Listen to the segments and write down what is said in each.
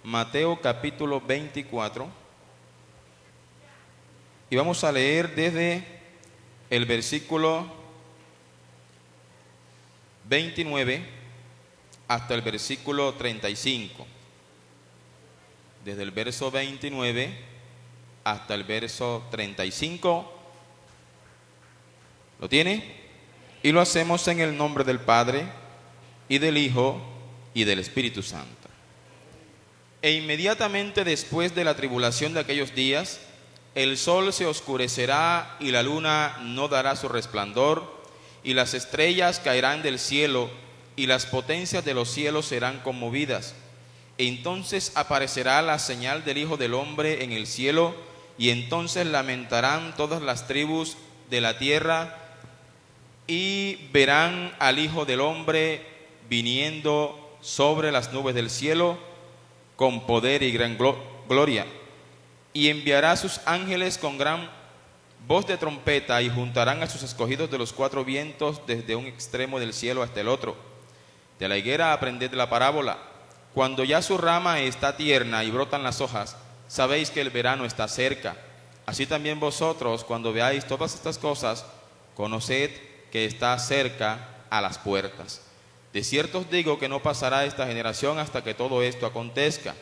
Mateo capítulo 24, y vamos a leer desde el versículo 29 hasta el versículo 35. Desde el verso 29 hasta el verso 35. ¿Lo tiene? Y lo hacemos en el nombre del Padre, y del Hijo, y del Espíritu Santo. E inmediatamente después de la tribulación de aquellos días, el sol se oscurecerá y la luna no dará su resplandor, y las estrellas caerán del cielo, y las potencias de los cielos serán conmovidas. Entonces aparecerá la señal del Hijo del Hombre en el cielo, y entonces lamentarán todas las tribus de la tierra, y verán al Hijo del Hombre viniendo sobre las nubes del cielo con poder y gran gloria. Y enviará a sus ángeles con gran voz de trompeta, y juntarán a sus escogidos de los cuatro vientos desde un extremo del cielo hasta el otro. De la higuera aprended la parábola. Cuando ya su rama está tierna y brotan las hojas, sabéis que el verano está cerca. Así también vosotros, cuando veáis todas estas cosas, conoced que está cerca a las puertas. De cierto os digo que no pasará esta generación hasta que todo esto acontezca.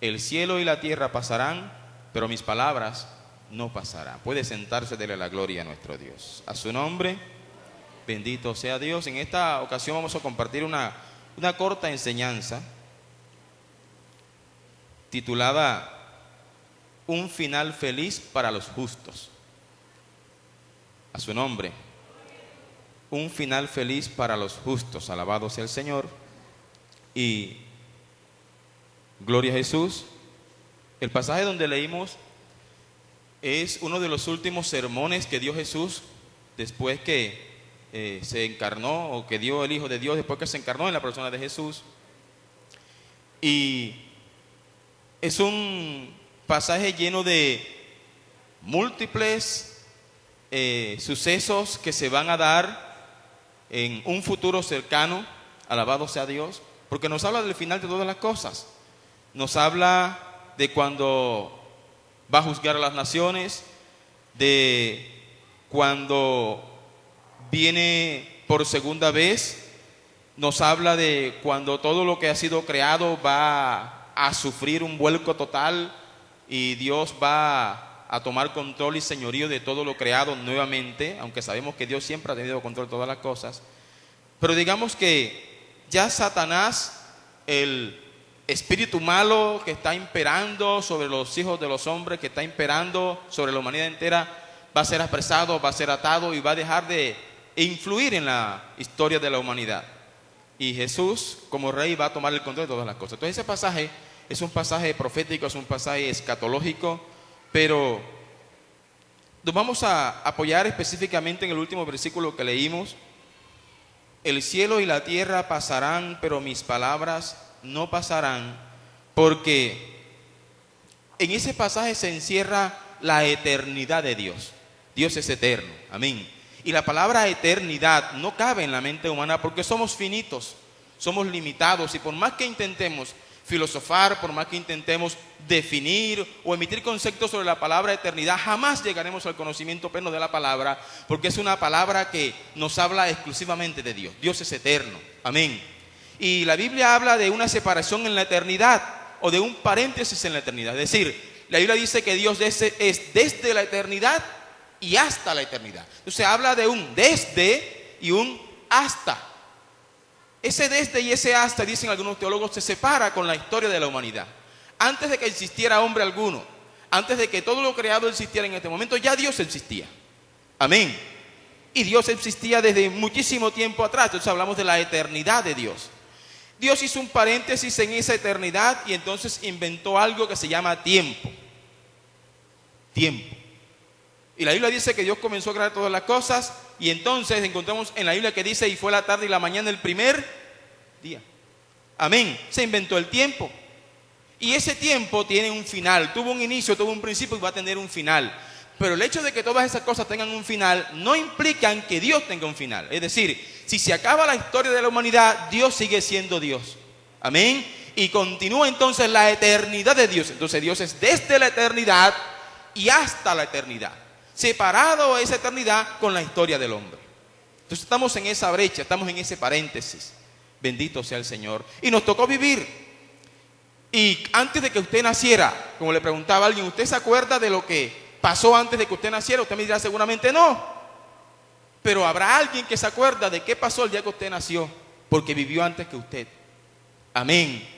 El cielo y la tierra pasarán, pero mis palabras no pasarán. Puede sentarse, dele la gloria a nuestro Dios. A su nombre, bendito sea Dios. En esta ocasión vamos a compartir una corta enseñanza titulada Un final feliz para los justos. A su nombre. Un final feliz para los justos. Alabado sea el Señor. Y gloria a Jesús. El pasaje donde leímos es uno de los últimos sermones que dio Jesús después que se encarnó, o que dio el Hijo de Dios después que se encarnó en la persona de Jesús. Y es un pasaje lleno de múltiples sucesos que se van a dar en un futuro cercano. Alabado sea Dios, porque nos habla del final de todas las cosas. Nos habla de cuando va a juzgar a las naciones, de cuando viene por segunda vez. Nos habla de cuando todo lo que ha sido creado va a sufrir un vuelco total y Dios va a tomar control y señorío de todo lo creado nuevamente, aunque sabemos que Dios siempre ha tenido control de todas las cosas. Pero digamos que ya Satanás, el espíritu malo que está imperando sobre los hijos de los hombres, que está imperando sobre la humanidad entera, va a ser apresado, va a ser atado y va a dejar de influir en la historia de la humanidad. Y Jesús, como rey, va a tomar el control de todas las cosas. Entonces ese pasaje es un pasaje profético, es un pasaje escatológico, pero nos vamos a apoyar específicamente en el último versículo que leímos. El cielo y la tierra pasarán, pero mis palabras no pasarán, porque en ese pasaje se encierra la eternidad de Dios. Dios es eterno, amén. Y la palabra eternidad no cabe en la mente humana porque somos finitos, somos limitados, y por más que intentemos filosofar, por más que intentemos definir o emitir conceptos sobre la palabra eternidad, jamás llegaremos al conocimiento pleno de la palabra, porque es una palabra que nos habla exclusivamente de Dios. Dios es eterno, amén. Y la Biblia habla de una separación en la eternidad, o de un paréntesis en la eternidad. Es decir, la Biblia dice que Dios es desde la eternidad y hasta la eternidad. Entonces habla de un desde y un hasta. Ese desde y ese hasta, dicen algunos teólogos, se separa con la historia de la humanidad. Antes de que existiera hombre alguno, antes de que todo lo creado existiera en este momento, ya Dios existía. Amén. Y Dios existía desde muchísimo tiempo atrás. Entonces hablamos de la eternidad de Dios. Dios hizo un paréntesis en esa eternidad y entonces inventó algo que se llama tiempo. Tiempo. Y la Biblia dice que Dios comenzó a crear todas las cosas, y entonces encontramos en la Biblia que dice, y fue la tarde y la mañana el primer día. Amén. Se inventó el tiempo. Y ese tiempo tiene un final. Tuvo un inicio, tuvo un principio y va a tener un final. Pero el hecho de que todas esas cosas tengan un final no implican que Dios tenga un final. Es decir, si se acaba la historia de la humanidad, Dios sigue siendo Dios. Amén. Y continúa entonces la eternidad de Dios. Entonces Dios es desde la eternidad y hasta la eternidad, separado esa eternidad con la historia del hombre. Entonces estamos en esa brecha, estamos en ese paréntesis. Bendito sea el Señor. Y nos tocó vivir. Y antes de que usted naciera, como le preguntaba a alguien, ¿usted se acuerda de lo que pasó antes de que usted naciera? Usted me dirá seguramente no. Pero habrá alguien que se acuerda de qué pasó el día que usted nació, porque vivió antes que usted. Amén.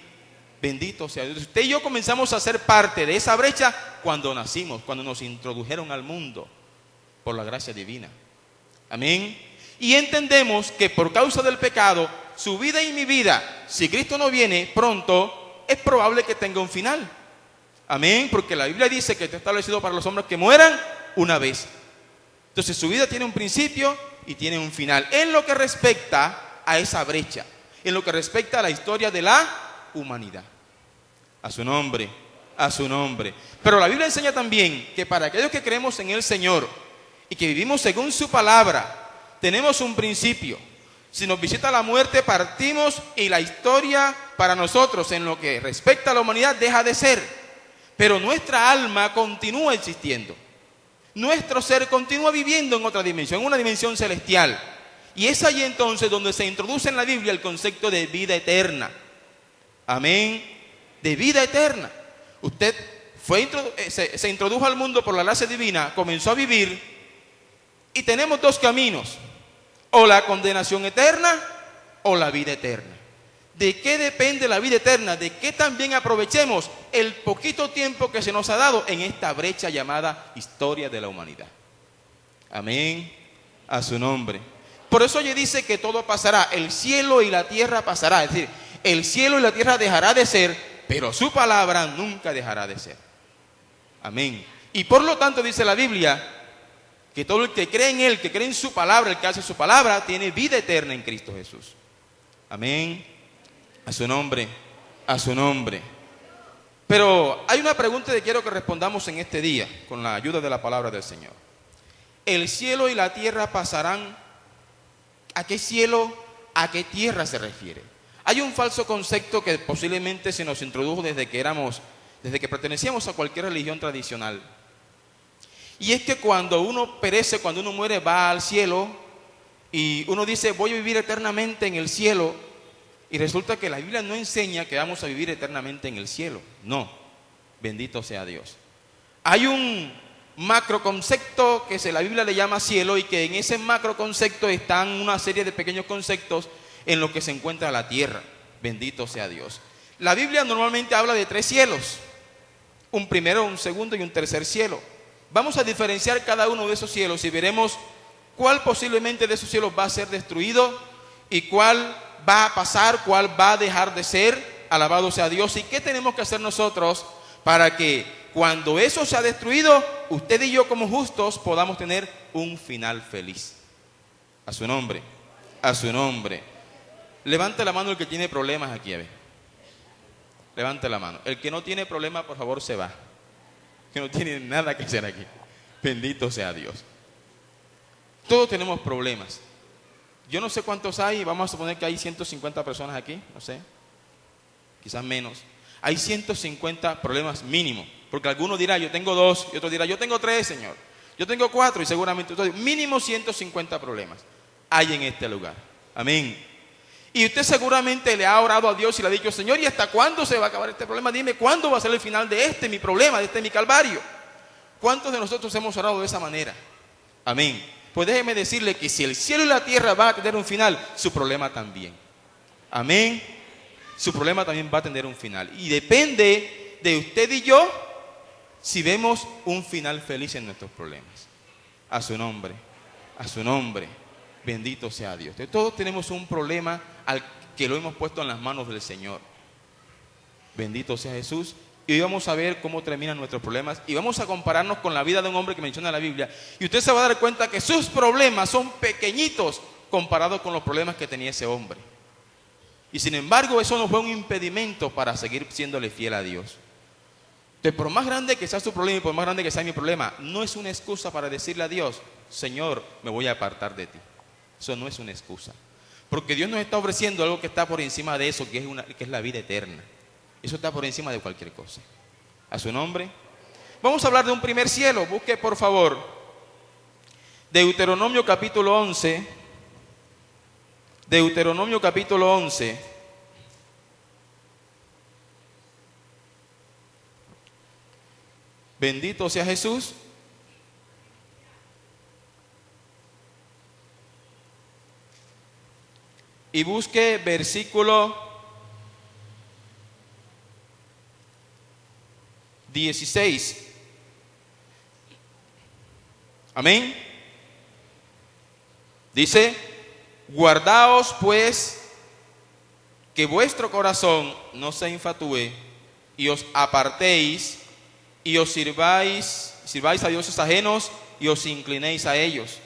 Bendito sea Dios. Usted y yo comenzamos a ser parte de esa brecha cuando nacimos, cuando nos introdujeron al mundo por la gracia divina. Amén. Y entendemos que por causa del pecado, su vida y mi vida, si Cristo no viene pronto, es probable que tenga un final. Amén. Porque la Biblia dice que está establecido para los hombres que mueran una vez. Entonces su vida tiene un principio y tiene un final. En lo que respecta a esa brecha, en lo que respecta a la historia de la humanidad. A su nombre, a su nombre. Pero la Biblia enseña también que para aquellos que creemos en el Señor y que vivimos según su palabra, tenemos un principio. Si nos visita la muerte, partimos y la historia para nosotros en lo que respecta a la humanidad deja de ser. Pero nuestra alma continúa existiendo. Nuestro ser continúa viviendo en otra dimensión, en una dimensión celestial. Y es allí entonces donde se introduce en la Biblia el concepto de vida eterna. Amén. De vida eterna. Usted se introdujo al mundo por la gracia divina, comenzó a vivir y tenemos dos caminos. O la condenación eterna o la vida eterna. ¿De qué depende la vida eterna? De que también aprovechemos el poquito tiempo que se nos ha dado en esta brecha llamada historia de la humanidad. Amén. A su nombre. Por eso allí dice que todo pasará, el cielo y la tierra pasará. Es decir, el cielo y la tierra dejará de ser, pero su palabra nunca dejará de ser. Amén. Y por lo tanto dice la Biblia que todo el que cree en Él, que cree en su palabra, el que hace su palabra, tiene vida eterna en Cristo Jesús. Amén. A su nombre, a su nombre. Pero hay una pregunta que quiero que respondamos en este día, con la ayuda de la palabra del Señor. ¿El cielo y la tierra pasarán? ¿A qué cielo, a qué tierra se refiere? Hay un falso concepto que posiblemente se nos introdujo desde que pertenecíamos a cualquier religión tradicional. Y es que cuando uno perece, cuando uno muere, va al cielo y uno dice, voy a vivir eternamente en el cielo. Y resulta que la Biblia no enseña que vamos a vivir eternamente en el cielo. No, bendito sea Dios. Hay un macroconcepto que la Biblia le llama cielo y que en ese macroconcepto están una serie de pequeños conceptos en los que se encuentra la tierra. Bendito sea Dios. La Biblia normalmente habla de 3 cielos. Un primero, un segundo y un tercer cielo. Vamos a diferenciar cada uno de esos cielos y veremos cuál posiblemente de esos cielos va a ser destruido y cuál va a pasar, cuál va a dejar de ser. Alabado sea Dios. ¿Y qué tenemos que hacer nosotros para que cuando eso sea destruido, usted y yo como justos podamos tener un final feliz? A su nombre, a su nombre. Levante la mano el que tiene problemas aquí, a ver. Levante la mano. El que no tiene problema, por favor, se va. Que no tiene nada que hacer aquí. Bendito sea Dios. Todos tenemos problemas. Yo no sé cuántos hay, vamos a suponer que hay 150 personas aquí, no sé, quizás menos. Hay 150 problemas mínimo, porque alguno dirá, yo tengo 2, y otro dirá, yo tengo 3, Señor. Yo tengo 4, y seguramente usted, mínimo 150 problemas hay en este lugar. Amén. Y usted seguramente le ha orado a Dios y le ha dicho, Señor, ¿y hasta cuándo se va a acabar este problema? Dime, ¿cuándo va a ser el final de mi problema, de mi calvario? ¿Cuántos de nosotros hemos orado de esa manera? Amén. Pues déjeme decirle que si el cielo y la tierra van a tener un final, su problema también. Amén. Su problema también va a tener un final. Y depende de usted y yo si vemos un final feliz en nuestros problemas. A su nombre, a su nombre. Bendito sea Dios. Todos tenemos un problema al que lo hemos puesto en las manos del Señor. Bendito sea Jesús. Y hoy vamos a ver cómo terminan nuestros problemas y vamos a compararnos con la vida de un hombre que menciona la Biblia. Y usted se va a dar cuenta que sus problemas son pequeñitos comparados con los problemas que tenía ese hombre. Y sin embargo, eso no fue un impedimento para seguir siéndole fiel a Dios. Entonces, por más grande que sea su problema y por más grande que sea mi problema, no es una excusa para decirle a Dios, Señor, me voy a apartar de ti. Eso no es una excusa. Porque Dios nos está ofreciendo algo que está por encima de eso, que es la vida eterna. Eso está por encima de cualquier cosa. A su nombre. Vamos a hablar de un primer cielo. Busque por favor Deuteronomio capítulo 11. Deuteronomio capítulo 11. Bendito sea Jesús. Y busque versículo 16. Amén. Dice: guardaos pues que vuestro corazón no se infatúe y os apartéis y os sirváis a dioses ajenos y os inclinéis a ellos,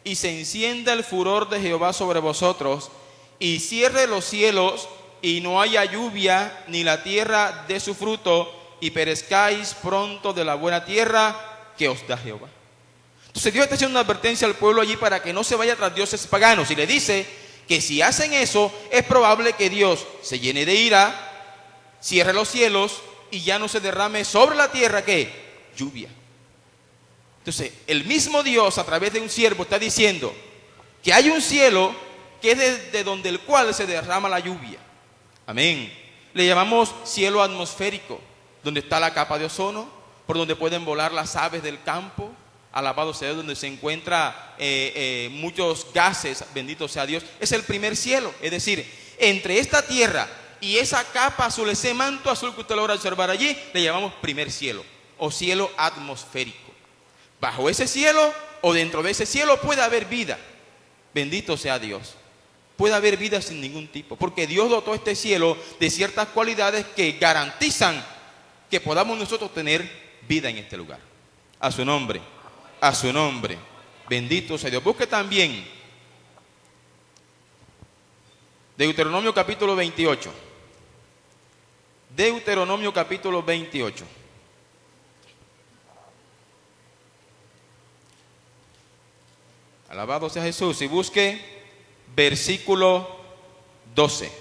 y se encienda el furor de Jehová sobre vosotros, y cierre los cielos, y no haya lluvia, ni la tierra dé su fruto, y perezcáis pronto de la buena tierra que os da Jehová. Entonces Dios está haciendo una advertencia al pueblo allí para que no se vaya tras dioses paganos, y le dice que si hacen eso, es probable que Dios se llene de ira, cierre los cielos, y ya no se derrame sobre la tierra, ¿qué? Lluvia. Entonces, el mismo Dios a través de un siervo está diciendo que hay un cielo que es desde donde el cual se derrama la lluvia. Amén. Le llamamos cielo atmosférico, donde está la capa de ozono, por donde pueden volar las aves del campo. Alabado sea Dios, donde se encuentran muchos gases, bendito sea Dios. Es el primer cielo, es decir, entre esta tierra y esa capa azul, ese manto azul que usted logra observar allí, le llamamos primer cielo o cielo atmosférico. Bajo ese cielo o dentro de ese cielo puede haber vida, bendito sea Dios. Puede haber vida sin ningún tipo, porque Dios dotó este cielo de ciertas cualidades que garantizan que podamos nosotros tener vida en este lugar. A su nombre, a su nombre, bendito sea Dios. Busque también Deuteronomio capítulo 28. Deuteronomio capítulo 28. Alabado sea Jesús. Y busque versículo 12.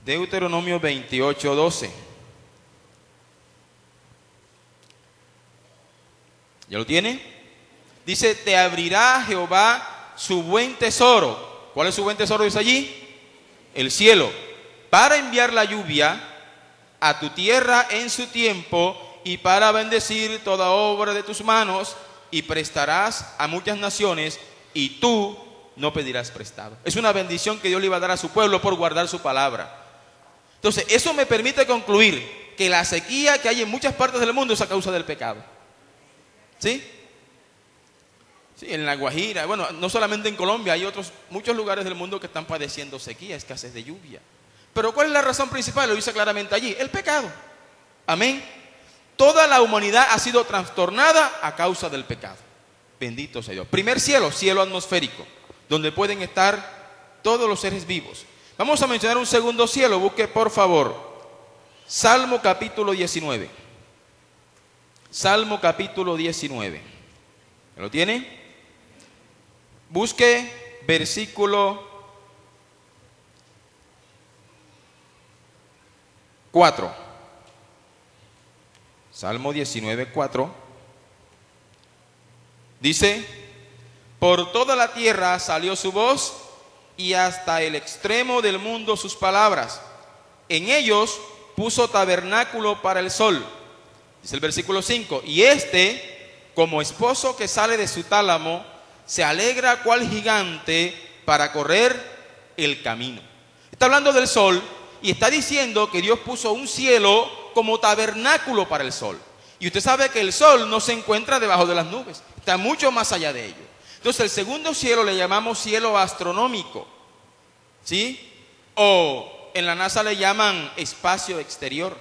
Deuteronomio 28, 12. ¿Ya lo tiene? Dice: te abrirá Jehová su buen tesoro. ¿Cuál es su buen tesoro? Dice allí: el cielo, para enviar la lluvia a tu tierra en su tiempo, y para bendecir toda obra de tus manos, y prestarás a muchas naciones, y tú no pedirás prestado. Es una bendición que Dios le iba a dar a su pueblo por guardar su palabra. Entonces, eso me permite concluir que la sequía que hay en muchas partes del mundo es a causa del pecado. ¿Sí? Sí, en La Guajira, bueno, no solamente en Colombia, hay muchos lugares del mundo que están padeciendo sequía, escasez de lluvia. Pero ¿cuál es la razón principal? Lo dice claramente allí: el pecado. Amén. Toda la humanidad ha sido trastornada a causa del pecado. Bendito sea Dios. Primer cielo, cielo atmosférico, donde pueden estar todos los seres vivos. Vamos a mencionar un segundo cielo. Busque por favor Salmo capítulo 19. Salmo capítulo 19. ¿Lo tiene? Busque versículo 4. Salmo 19, 4. Dice: por toda la tierra salió su voz, y hasta el extremo del mundo sus palabras. En ellos puso tabernáculo para el sol. Dice el versículo 5: y como esposo que sale de su tálamo, se alegra cual gigante para correr el camino. Está hablando del sol y está diciendo que Dios puso un cielo como tabernáculo para el sol. Y usted sabe que el sol no se encuentra debajo de las nubes, está mucho más allá de ello. Entonces el segundo cielo le llamamos cielo astronómico, ¿sí? O en la NASA le llaman espacio exterior.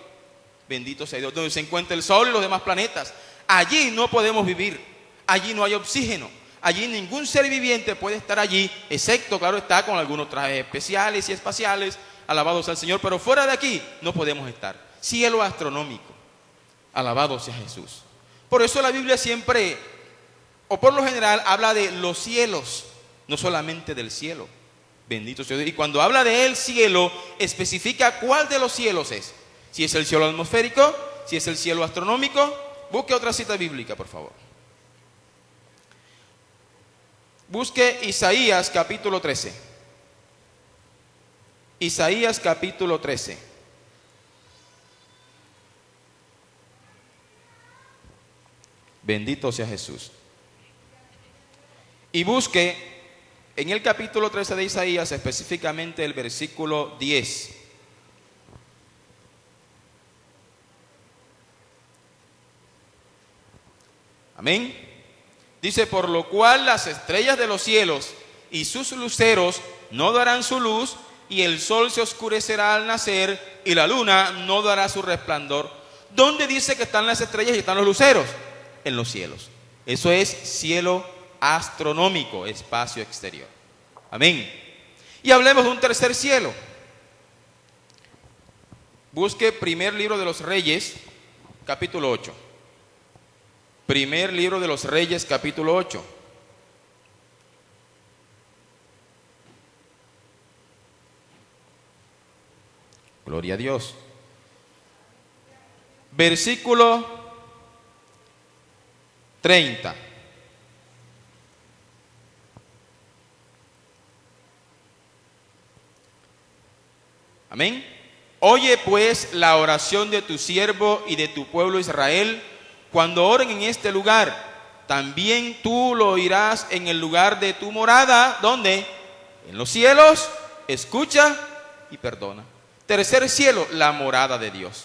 Bendito sea Dios, donde se encuentra el sol y los demás planetas. Allí no podemos vivir, allí no hay oxígeno, allí ningún ser viviente puede estar allí, excepto, claro está, con algunos trajes especiales y espaciales, alabado sea el Señor, pero fuera de aquí no podemos estar. Cielo astronómico, alabado sea Jesús. Por eso la Biblia siempre, o por lo general, habla de los cielos, no solamente del cielo. Bendito sea Dios. Y cuando habla de el cielo, especifica cuál de los cielos es. Si es el cielo atmosférico, si es el cielo astronómico. Busque otra cita bíblica, por favor. Busque Isaías capítulo 13. Isaías capítulo 13. Bendito sea Jesús. Y busque en el capítulo 13 de Isaías, específicamente el versículo 10. Amén. Dice, por lo cual las estrellas de los cielos y sus luceros no darán su luz, y el sol se oscurecerá al nacer, y la luna no dará su resplandor. ¿Dónde dice que están las estrellas y están los luceros? En los cielos. Eso es cielo astronómico, espacio exterior. Amén. Y hablemos de un tercer cielo. Busque primer libro de los Reyes, capítulo 8. Primer libro de los Reyes, capítulo 8. Gloria a Dios. Versículo 30. Amén. Oye pues la oración de tu siervo y de tu pueblo Israel, cuando oren en este lugar. También tú lo oirás en el lugar de tu morada. ¿Dónde? En los cielos. Escucha y perdona. Tercer cielo, la morada de Dios.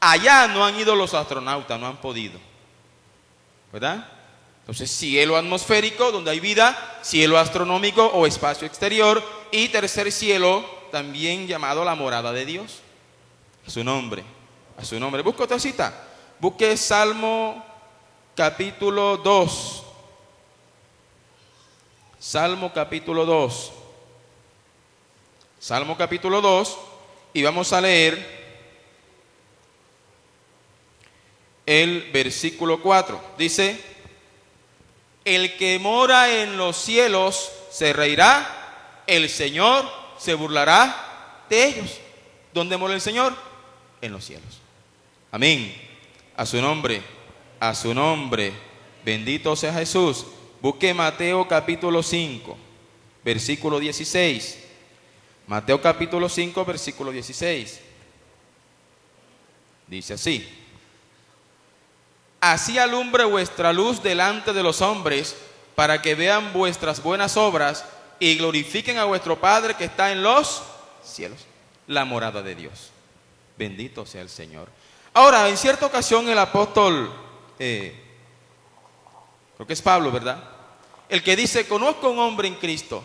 Allá no han ido los astronautas, no han podido, ¿verdad? Entonces, cielo atmosférico, donde hay vida, cielo astronómico o espacio exterior, y tercer cielo, también llamado la morada de Dios. A su nombre, a su nombre. Busca otra cita. Busque Salmo capítulo 2. Salmo capítulo 2. Salmo capítulo 2. Y vamos a leer el versículo 4. Dice, el que mora en los cielos se reirá, el Señor se burlará de ellos. ¿Dónde mora el Señor? En los cielos. Amén. A su nombre, a su nombre. Bendito sea Jesús. Busque Mateo capítulo 5, versículo 16. Mateo capítulo 5, versículo 16. Dice así: así alumbre vuestra luz delante de los hombres, para que vean vuestras buenas obras y glorifiquen a vuestro Padre que está en los cielos. La morada de Dios. Bendito sea el Señor. Ahora, en cierta ocasión el apóstol, creo que es Pablo, ¿verdad? El que dice, conozco a un hombre en Cristo.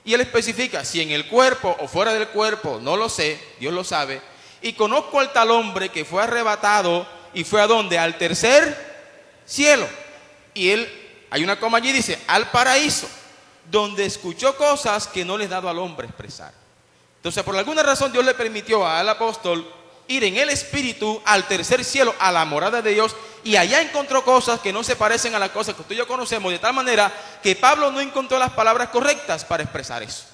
Y él especifica, si en el cuerpo o fuera del cuerpo, no lo sé, Dios lo sabe. Y conozco al tal hombre que fue arrebatado y fue ¿a dónde? Al tercer cielo. Y él, hay una coma allí, dice, al paraíso, donde escuchó cosas que no les ha dado al hombre expresar. Entonces, por alguna razón, Dios le permitió al apóstol ir en el espíritu al tercer cielo, a la morada de Dios, y allá encontró cosas que no se parecen a las cosas que tú y yo conocemos, de tal manera que Pablo no encontró las palabras correctas para expresar eso.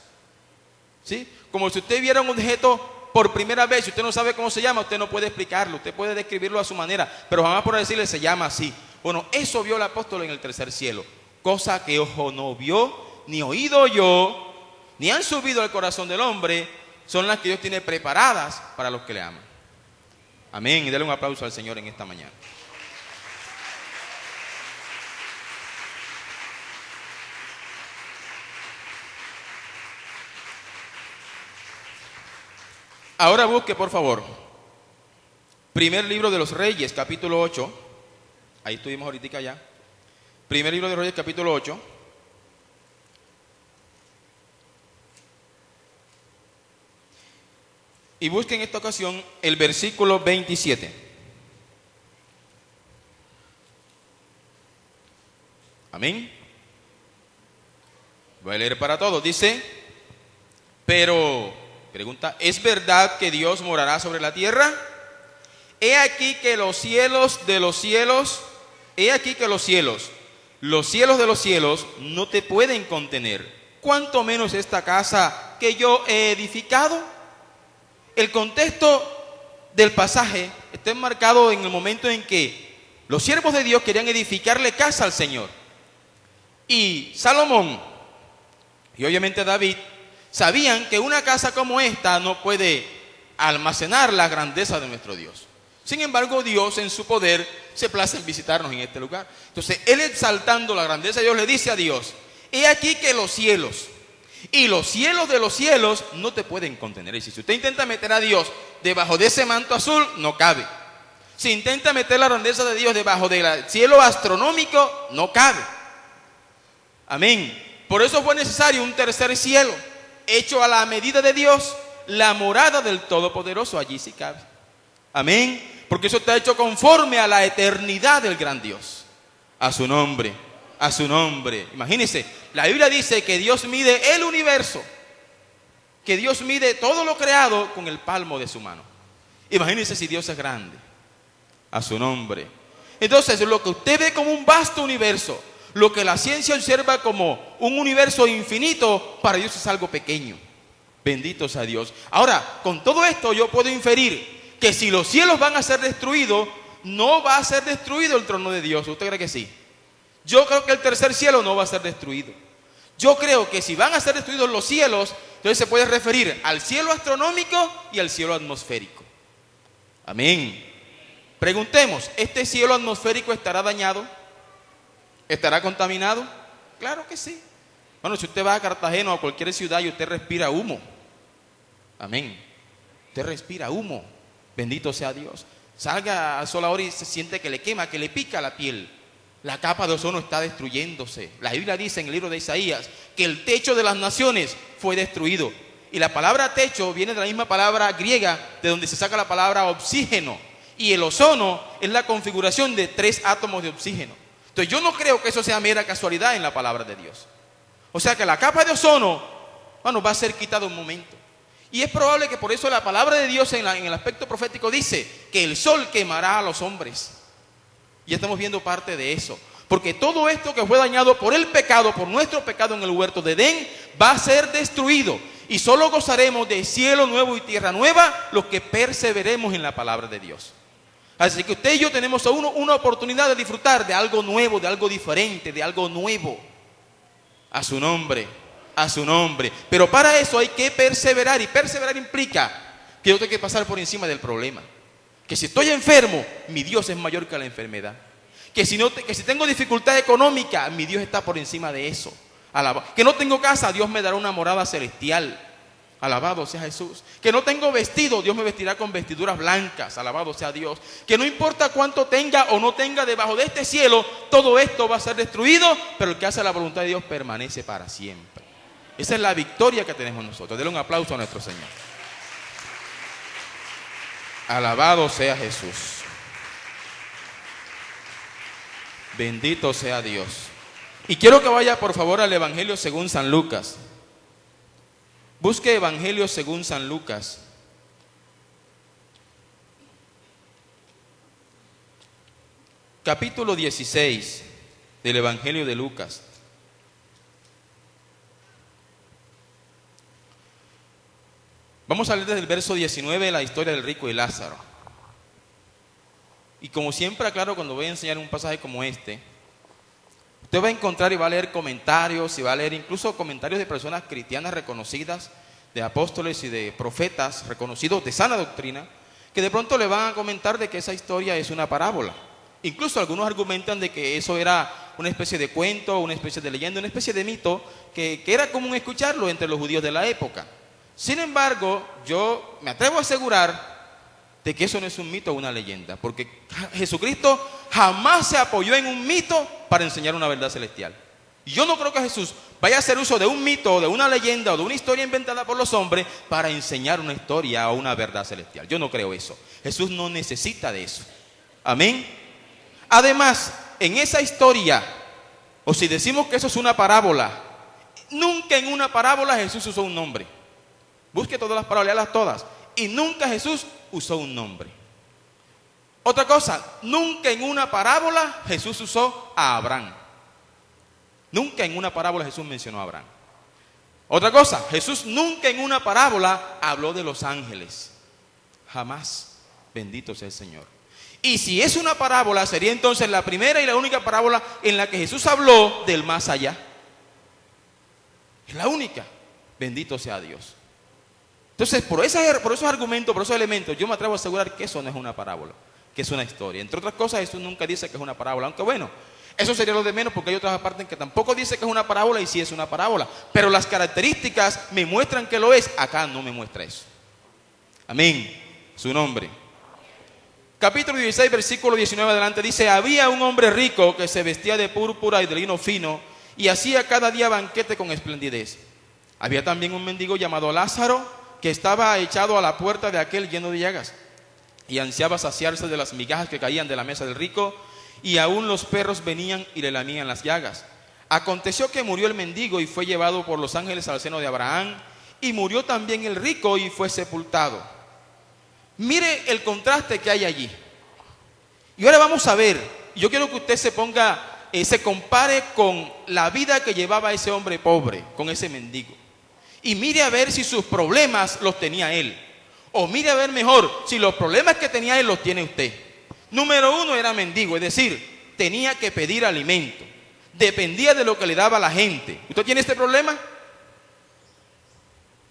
¿Sí? Como si usted viera un objeto por primera vez, si usted no sabe cómo se llama, usted no puede explicarlo, usted puede describirlo a su manera, pero jamás por decirle se llama así. Bueno, eso vio el apóstol en el tercer cielo, cosa que ojo no vio, ni oído yo, ni han subido al corazón del hombre, son las que Dios tiene preparadas para los que le aman. Amén. Y dale un aplauso al Señor en esta mañana. Ahora busque, por favor, primer libro de los Reyes, capítulo 8. Ahí estuvimos ahorita ya. Primer libro de los Reyes, capítulo 8. Y busque en esta ocasión el versículo 27. Amén. Voy a leer para todos. Dice, pero, pregunta, ¿es verdad que Dios morará sobre la tierra? He aquí que los cielos de los cielos, he aquí que los cielos de los cielos no te pueden contener, ¿cuánto menos esta casa que yo he edificado? El contexto del pasaje está enmarcado en el momento en que los siervos de Dios querían edificarle casa al Señor. Y Salomón, y obviamente David, sabían que una casa como esta no puede almacenar la grandeza de nuestro Dios. Sin embargo, Dios en su poder se place en visitarnos en este lugar. Entonces, él exaltando la grandeza de Dios le dice a Dios: he aquí que los cielos y los cielos de los cielos no te pueden contener. Y si usted intenta meter a Dios debajo de ese manto azul, no cabe. Si intenta meter la grandeza de Dios debajo del cielo astronómico, no cabe. Amén. Por eso fue necesario un tercer cielo, hecho a la medida de Dios, la morada del Todopoderoso. Allí sí cabe. Amén. Porque eso está hecho conforme a la eternidad del gran Dios. A su nombre, a su nombre. Imagínense, la Biblia dice que Dios mide el universo, que Dios mide todo lo creado con el palmo de su mano. Imagínense si Dios es grande. A su nombre. Entonces, lo que usted ve como un vasto universo, lo que la ciencia observa como un universo infinito, para Dios es algo pequeño. Bendito sea Dios. Ahora, con todo esto yo puedo inferir que si los cielos van a ser destruidos, no va a ser destruido el trono de Dios. ¿Usted cree que sí? Yo creo que el tercer cielo no va a ser destruido. Yo creo que si van a ser destruidos los cielos, entonces se puede referir al cielo astronómico y al cielo atmosférico. Amén. Preguntemos, ¿este cielo atmosférico estará dañado? ¿Estará contaminado? Claro que sí. Bueno, si usted va a Cartagena o a cualquier ciudad y usted respira humo. Amén. Usted respira humo. Bendito sea Dios. Salga al sol ahora y se siente que le quema, que le pica la piel. La capa de ozono está destruyéndose. La Biblia dice en el libro de Isaías que el techo de las naciones fue destruido. Y la palabra techo viene de la misma palabra griega de donde se saca la palabra oxígeno. Y el ozono es la configuración de 3 átomos de oxígeno. Entonces yo no creo que eso sea mera casualidad en la palabra de Dios. O sea que la capa de ozono, bueno, va a ser quitada un momento. Y es probable que por eso la palabra de Dios en el aspecto profético dice que el sol quemará a los hombres. Y estamos viendo parte de eso. Porque todo esto que fue dañado por el pecado, por nuestro pecado en el huerto de Edén, va a ser destruido. Y solo gozaremos de cielo nuevo y tierra nueva los que perseveremos en la palabra de Dios. Así que usted y yo tenemos aún una oportunidad de disfrutar de algo nuevo, de algo diferente, de algo nuevo. A su nombre, a su nombre. Pero para eso hay que perseverar, y perseverar implica que yo tengo que pasar por encima del problema. Que si estoy enfermo, mi Dios es mayor que la enfermedad. Que si tengo dificultad económica, mi Dios está por encima de eso. Que no tengo casa, Dios me dará una morada celestial. Alabado sea Jesús. Que no tengo vestido, Dios me vestirá con vestiduras blancas. Alabado sea Dios. Que no importa cuánto tenga o no tenga debajo de este cielo, todo esto va a ser destruido, pero el que hace la voluntad de Dios permanece para siempre. Esa es la victoria que tenemos nosotros. Denle un aplauso a nuestro Señor. Alabado sea Jesús. Bendito sea Dios. Y quiero que vaya por favor al Evangelio según San Lucas. Busque Evangelio según San Lucas. Capítulo 16 del Evangelio de Lucas. Vamos a leer desde el verso 19 la historia del rico y Lázaro. Y como siempre aclaro cuando voy a enseñar un pasaje como este, usted va a encontrar y va a leer comentarios y va a leer incluso comentarios de personas cristianas reconocidas, de apóstoles y de profetas reconocidos de sana doctrina, que de pronto le van a comentar de que esa historia es una parábola. Incluso algunos argumentan de que eso era una especie de cuento, una especie de leyenda, una especie de mito que era común escucharlo entre los judíos de la época. Sin embargo, yo me atrevo a asegurar de que eso no es un mito o una leyenda, porque Jesucristo jamás se apoyó en un mito para enseñar una verdad celestial. Y yo no creo que Jesús vaya a hacer uso de un mito, o de una leyenda, o de una historia inventada por los hombres para enseñar una historia o una verdad celestial. Yo no creo eso. Jesús no necesita de eso. Amén. Además, en esa historia, o si decimos que eso es una parábola, nunca en una parábola Jesús usó un nombre. Busque todas las parábolas, léalas todas. Y nunca Jesús usó un nombre. Otra cosa, nunca en una parábola Jesús usó a Abraham. Nunca en una parábola Jesús mencionó a Abraham. Otra cosa, Jesús nunca en una parábola habló de los ángeles. Jamás. Bendito sea el Señor. Y si es una parábola, sería entonces la primera y la única parábola en la que Jesús habló del más allá. Es la única. Bendito sea Dios. Entonces, por esos argumentos, por esos elementos, yo me atrevo a asegurar que eso no es una parábola, que es una historia. Entre otras cosas, Jesús nunca dice que es una parábola, aunque bueno, eso sería lo de menos, porque hay otras partes en que tampoco dice que es una parábola y sí es una parábola. Pero las características me muestran que lo es. Acá no me muestra eso. Amén. Su nombre. Capítulo 16, versículo 19 adelante dice: había un hombre rico que se vestía de púrpura y de lino fino y hacía cada día banquete con esplendidez. Había también un mendigo llamado Lázaro que estaba echado a la puerta de aquel lleno de llagas y ansiaba saciarse de las migajas que caían de la mesa del rico, y aún los perros venían y le lamían las llagas. Aconteció que murió el mendigo y fue llevado por los ángeles al seno de Abraham, y murió también el rico y fue sepultado. Mire el contraste que hay allí. Y ahora vamos a ver, yo quiero que usted se compare con la vida que llevaba ese hombre pobre, con ese mendigo. Y mire a ver si sus problemas los tenía él. O mire a ver mejor si los problemas que tenía él los tiene usted. Número uno, era mendigo, es decir, tenía que pedir alimento. Dependía de lo que le daba la gente. ¿Usted tiene este problema?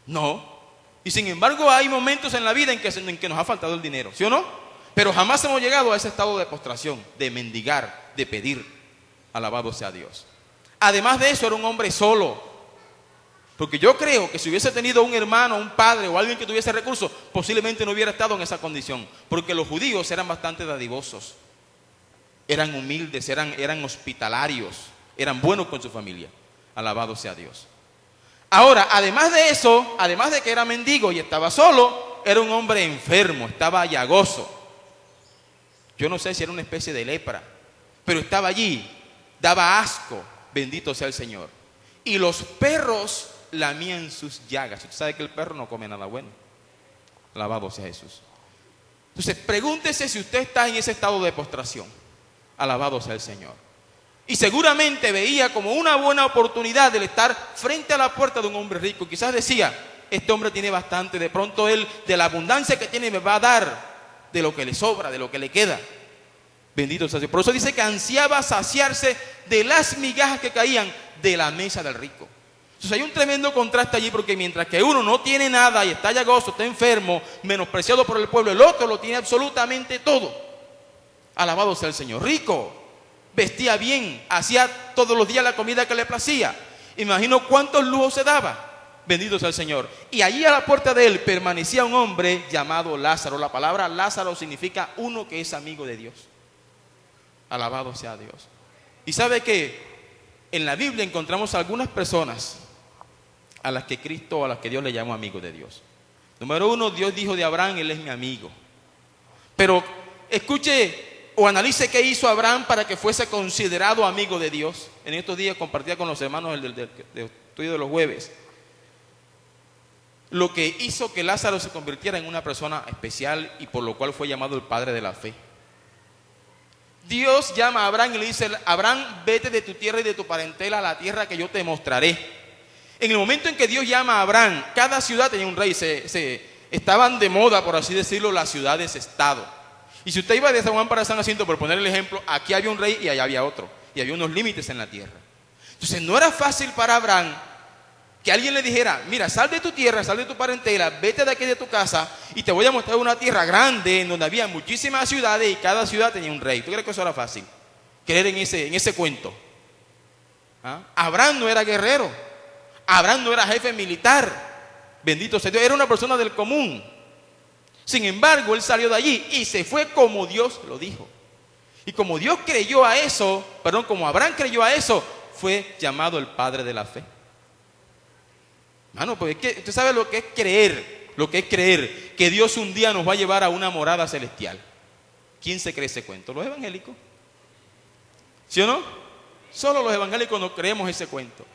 No. Y sin embargo hay momentos en la vida en que nos ha faltado el dinero, ¿sí o no? Pero jamás hemos llegado a ese estado de postración, de mendigar, de pedir. Alabado sea Dios. Además de eso, era un hombre solo. Porque yo creo que si hubiese tenido un hermano, un padre o alguien que tuviese recursos, posiblemente no hubiera estado en esa condición. Porque los judíos eran bastante dadivosos, eran humildes, eran hospitalarios, eran buenos con su familia. Alabado sea Dios. Ahora, además de eso, además de que era mendigo y estaba solo, era un hombre enfermo, estaba llagoso. Yo no sé si era una especie de lepra, pero estaba allí, daba asco. Bendito sea el Señor. Y los perros lamían sus llagas. Usted sabe que el perro no come nada bueno. Alabado sea Jesús. Entonces, pregúntese si usted está en ese estado de postración. Alabado sea el Señor. Y seguramente veía como una buena oportunidad de estar frente a la puerta de un hombre rico. Quizás decía: este hombre tiene bastante, de pronto él, de la abundancia que tiene, me va a dar de lo que le sobra, de lo que le queda. Bendito sea Dios. Por eso dice que ansiaba saciarse de las migajas que caían de la mesa del rico. Entonces hay un tremendo contraste allí, porque mientras que uno no tiene nada y está llagoso, está enfermo, menospreciado por el pueblo, el otro lo tiene absolutamente todo. Alabado sea el Señor. Rico, vestía bien, hacía todos los días la comida que le placía. Imagino cuántos lujos se daba. Bendito sea el Señor. Y allí a la puerta de él permanecía un hombre llamado Lázaro. La palabra Lázaro significa uno que es amigo de Dios. Alabado sea Dios. Y sabe que en la Biblia encontramos algunas personas a las que Cristo o a las que Dios le llamó amigos de Dios. Número uno, Dios dijo de Abraham: él es mi amigo. Pero escuche o analice qué hizo Abraham para que fuese considerado amigo de Dios. En estos días compartía con los hermanos del estudio de los jueves lo que hizo que Lázaro se convirtiera en una persona especial y por lo cual fue llamado el padre de la fe. Dios llama a Abraham y le dice: Abraham, vete de tu tierra y de tu parentela a la tierra que yo te mostraré. En el momento en que Dios llama a Abraham, cada ciudad tenía un rey. Estaban de moda, por así decirlo, las ciudades-estado. Y si usted iba de San Juan para San Jacinto, por poner el ejemplo, aquí había un rey y allá había otro. Y había unos límites en la tierra. Entonces no era fácil para Abraham que alguien le dijera: mira, sal de tu tierra, sal de tu parentela, vete de aquí de tu casa y te voy a mostrar una tierra grande en donde había muchísimas ciudades y cada ciudad tenía un rey. ¿Tú crees que eso era fácil? Creer en ese cuento. ¿Ah? Abraham no era guerrero. Abraham no era jefe militar. Bendito sea Dios. Era una persona del común. Sin embargo, él salió de allí y se fue como Dios lo dijo. Y como Dios creyó a eso, como Abraham creyó a eso, fue llamado el padre de la fe. Mano, pues es que usted sabe lo que es creer que Dios un día nos va a llevar a una morada celestial. ¿Quién se cree ese cuento? ¿Los evangélicos? ¿Sí o no? Solo los evangélicos no creemos ese cuento.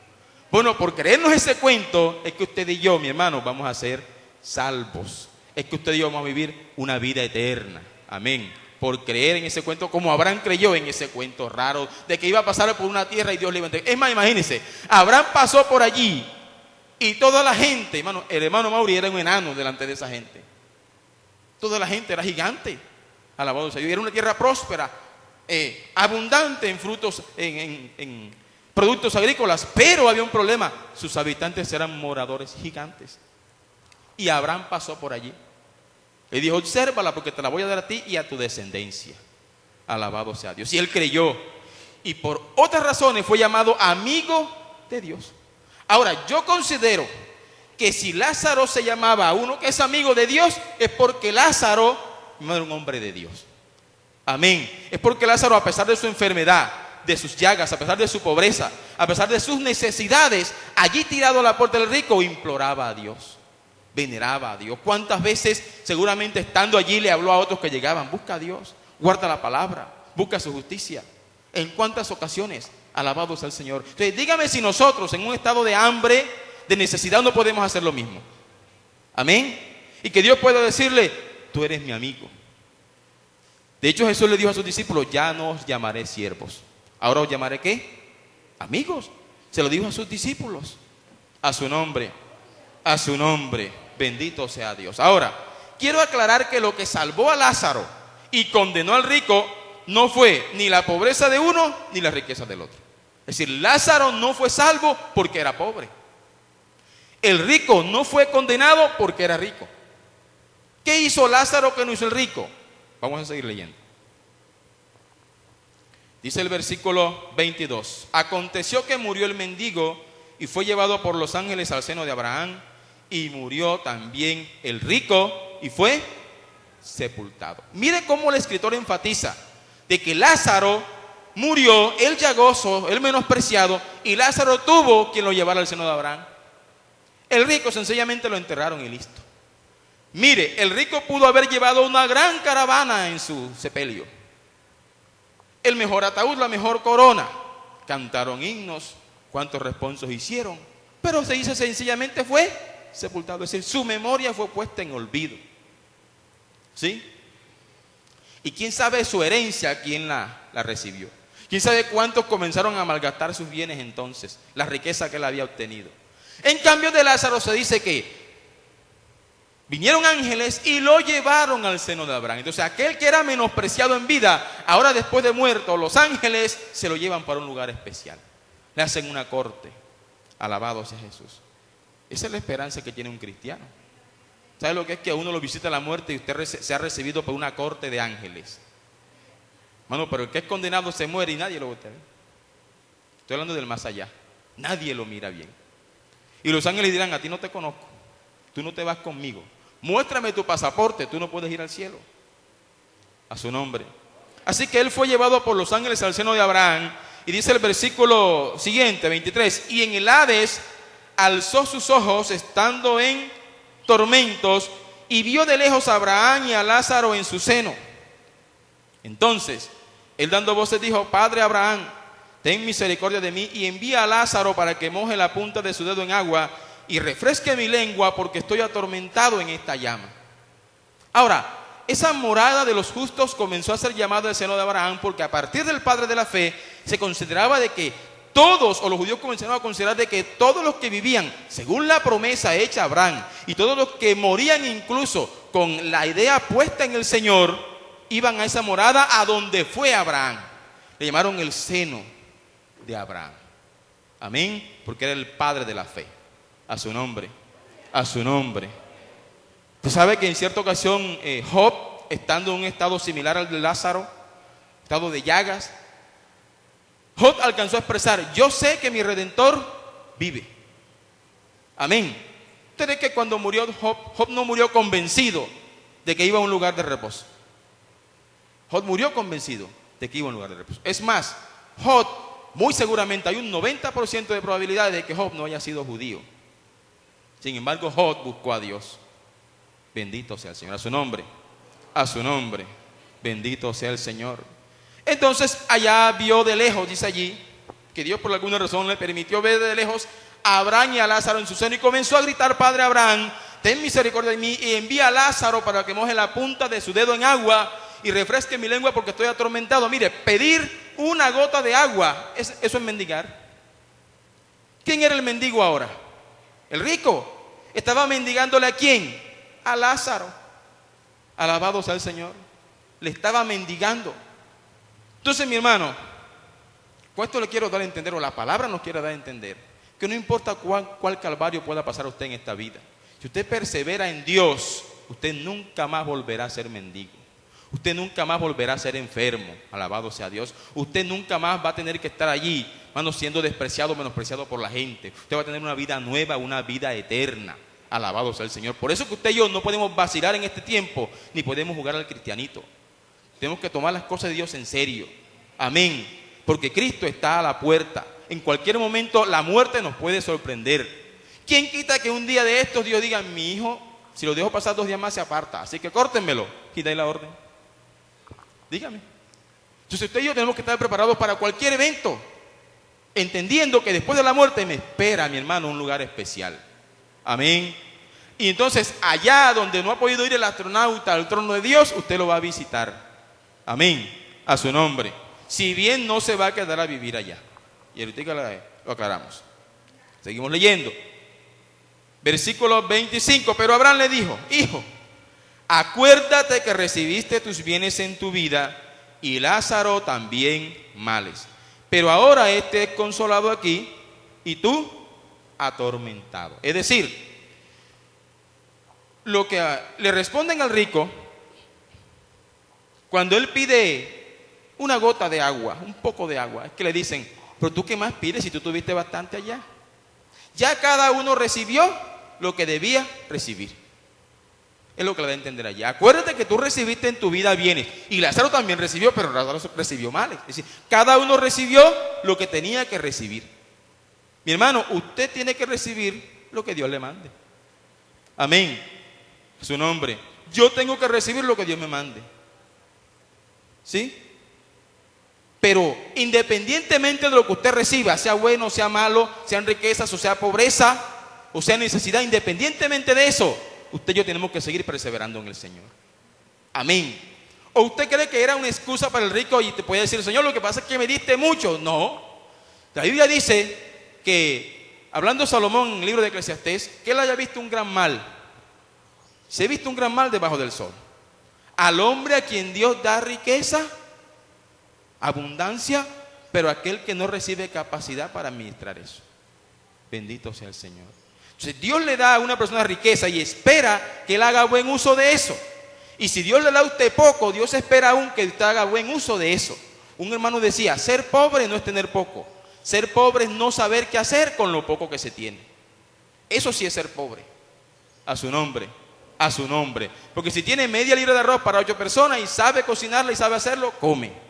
Bueno, por creernos ese cuento es que usted y yo, mi hermano, vamos a ser salvos. Es que usted y yo vamos a vivir una vida eterna. Amén. Por creer en ese cuento, como Abraham creyó en ese cuento raro de que iba a pasar por una tierra y Dios le iba a entregar. Es más, imagínense, Abraham pasó por allí Y toda la gente, hermano, el hermano Mauri era un enano delante de esa gente. Toda la gente era gigante. Alabado sea Dios. Era una tierra próspera, abundante en frutos, en productos agrícolas. Pero había un problema. Sus habitantes eran moradores gigantes. Y Abraham pasó por allí. Le dijo, obsérvala porque te la voy a dar a ti y a tu descendencia. Alabado sea Dios. Y él creyó. Y por otras razones fue llamado amigo de Dios. Ahora, yo considero que si Lázaro se llamaba a uno que es amigo de Dios, es porque Lázaro no era un hombre de Dios. Amén. Es porque Lázaro, a pesar de su enfermedad, de sus llagas, a pesar de su pobreza, a pesar de sus necesidades, allí tirado a la puerta del rico, imploraba a Dios, veneraba a Dios. ¿Cuántas veces seguramente estando allí le habló a otros que llegaban? Busca a Dios, guarda la palabra, busca su justicia. ¿En cuántas ocasiones? Alabados al Señor. Entonces dígame si nosotros en un estado de hambre, de necesidad, no podemos hacer lo mismo. Amén. Y que Dios pueda decirle, tú eres mi amigo. De hecho, Jesús le dijo a sus discípulos, ya no os llamaré siervos. Ahora os llamaré ¿qué? Amigos. Se lo dijo a sus discípulos. A su nombre. A su nombre. Bendito sea Dios. Ahora, quiero aclarar que lo que salvó a Lázaro y condenó al rico no fue ni la pobreza de uno ni la riqueza del otro. Es decir, Lázaro no fue salvo porque era pobre. El rico no fue condenado porque era rico. ¿Qué hizo Lázaro que no hizo el rico? Vamos a seguir leyendo. Dice el versículo 22. Aconteció que murió el mendigo y fue llevado por los ángeles al seno de Abraham, y murió también el rico y fue sepultado. Mire cómo el escritor enfatiza de que Lázaro murió, el llagoso, el menospreciado, y Lázaro tuvo quien lo llevara al seno de Abraham. El rico sencillamente lo enterraron y listo. Mire, el rico pudo haber llevado una gran caravana en su sepelio, el mejor ataúd, la mejor corona, cantaron himnos, cuántos responsos hicieron, pero se dice sencillamente fue sepultado. Es decir, su memoria fue puesta en olvido. ¿Sí? Y quién sabe su herencia, quién la recibió. Quién sabe cuántos comenzaron a malgastar sus bienes entonces, la riqueza que él había obtenido. En cambio de Lázaro se dice que vinieron ángeles y lo llevaron al seno de Abraham. Entonces aquel que era menospreciado en vida, ahora después de muerto, los ángeles se lo llevan para un lugar especial. Le hacen una corte. Alabado sea Jesús. Esa es la esperanza que tiene un cristiano. ¿Sabe lo que es que a uno lo visita la muerte y usted se ha recibido por una corte de ángeles? Hermano, pero el que es condenado se muere y nadie lo ve. Estoy hablando del más allá. Nadie lo mira bien. Y los ángeles dirán, a ti no te conozco. Tú no te vas conmigo. Muéstrame tu pasaporte, tú no puedes ir al cielo. A su nombre. Así que él fue llevado por los ángeles al seno de Abraham. Y dice el versículo siguiente, 23. Y en el Hades alzó sus ojos estando en tormentos y vio de lejos a Abraham y a Lázaro en su seno. Entonces, él dando voces dijo, Padre Abraham, ten misericordia de mí y envía a Lázaro para que moje la punta de su dedo en agua y refresque mi lengua porque estoy atormentado en esta llama. Ahora, esa morada de los justos comenzó a ser llamada el seno de Abraham porque a partir del padre de la fe se consideraba de que todos, o los judíos comenzaron a considerar de que todos los que vivían según la promesa hecha a Abraham y todos los que morían incluso con la idea puesta en el Señor, iban a esa morada a donde fue Abraham. Le llamaron el seno de Abraham. Amén, porque era el padre de la fe. A su nombre, a su nombre. Usted sabe que en cierta ocasión Job, estando en un estado similar al de Lázaro, estado de llagas, Job alcanzó a expresar, yo sé que mi Redentor vive. Amén. Usted ve que cuando murió Job, Job no murió convencido de que iba a un lugar de reposo. Job murió convencido de que iba a un lugar de reposo. Es más, Job, muy seguramente hay un 90% de probabilidad de que Job no haya sido judío. Sin embargo, Job buscó a Dios. Bendito sea el Señor. A su nombre. A su nombre. Bendito sea el Señor. Entonces allá vio de lejos, dice allí, que Dios por alguna razón le permitió ver de lejos a Abraham y a Lázaro en su seno y comenzó a gritar, Padre Abraham, ten misericordia de mí y envía a Lázaro para que moje la punta de su dedo en agua y refresque mi lengua porque estoy atormentado. Mire, pedir una gota de agua, eso es mendigar. ¿Quién era el mendigo ahora? El rico estaba mendigándole, ¿a quién? A Lázaro. Alabado sea el Señor. Le estaba mendigando. Entonces, mi hermano, con esto le quiero dar a entender, o la palabra nos quiere dar a entender, que no importa cuál calvario pueda pasar a usted en esta vida, si usted persevera en Dios, usted nunca más volverá a ser mendigo. Usted nunca más volverá a ser enfermo. Alabado sea Dios. Usted nunca más va a tener que estar allí, hermano, siendo despreciado, menospreciado por la gente. Usted va a tener una vida nueva, una vida eterna. Alabado sea el Señor. Por eso que usted y yo no podemos vacilar en este tiempo, ni podemos jugar al cristianito. Tenemos que tomar las cosas de Dios en serio. Amén. Porque Cristo está a la puerta. En cualquier momento la muerte nos puede sorprender. ¿Quién quita que un día de estos Dios diga, mi hijo, si lo dejo pasar 2 días más se aparta, así que córtenmelo? Quita ahí la orden. Dígame. Entonces usted y yo tenemos que estar preparados para cualquier evento, entendiendo que después de la muerte me espera, mi hermano, un lugar especial. Amén. Y entonces allá donde no ha podido ir el astronauta al trono de Dios, usted lo va a visitar. Amén. A su nombre. Si bien no se va a quedar a vivir allá. Y ahorita lo aclaramos. Seguimos leyendo. Versículo 25. Pero Abraham le dijo, hijo, acuérdate que recibiste tus bienes en tu vida y Lázaro también males. Pero ahora este es consolado aquí y tú atormentado. Es decir, lo que le responden al rico cuando él pide una gota de agua, un poco de agua, es que le dicen, pero tú qué más pides si tú tuviste bastante allá. Ya cada uno recibió lo que debía recibir. Es lo que le da a entender allá. Acuérdate que tú recibiste en tu vida bienes. Y Lázaro también recibió, pero Lázaro recibió males. Es decir, cada uno recibió lo que tenía que recibir. Mi hermano, usted tiene que recibir lo que Dios le mande. Amén. Su nombre. Yo tengo que recibir lo que Dios me mande. ¿Sí? Pero independientemente de lo que usted reciba, sea bueno, sea malo, sean riquezas o sea pobreza, o sea necesidad, independientemente de eso, usted y yo tenemos que seguir perseverando en el Señor. Amén. ¿O usted cree que era una excusa para el rico y te puede decir, Señor, lo que pasa es que me diste mucho? No. La Biblia dice que, hablando Salomón en el libro de Eclesiastés, que él haya visto un gran mal. Se ha visto un gran mal debajo del sol. Al hombre a quien Dios da riqueza, abundancia, pero aquel que no recibe capacidad para administrar eso. Bendito sea el Señor. Entonces Dios le da a una persona riqueza y espera que él haga buen uso de eso. Y si Dios le da a usted poco, Dios espera aún que usted haga buen uso de eso. Un hermano decía, ser pobre no es tener poco. Ser pobre es no saber qué hacer con lo poco que se tiene. Eso sí es ser pobre. A su nombre, a su nombre. Porque si tiene media libra de arroz para 8 personas y sabe cocinarla y sabe hacerlo, come.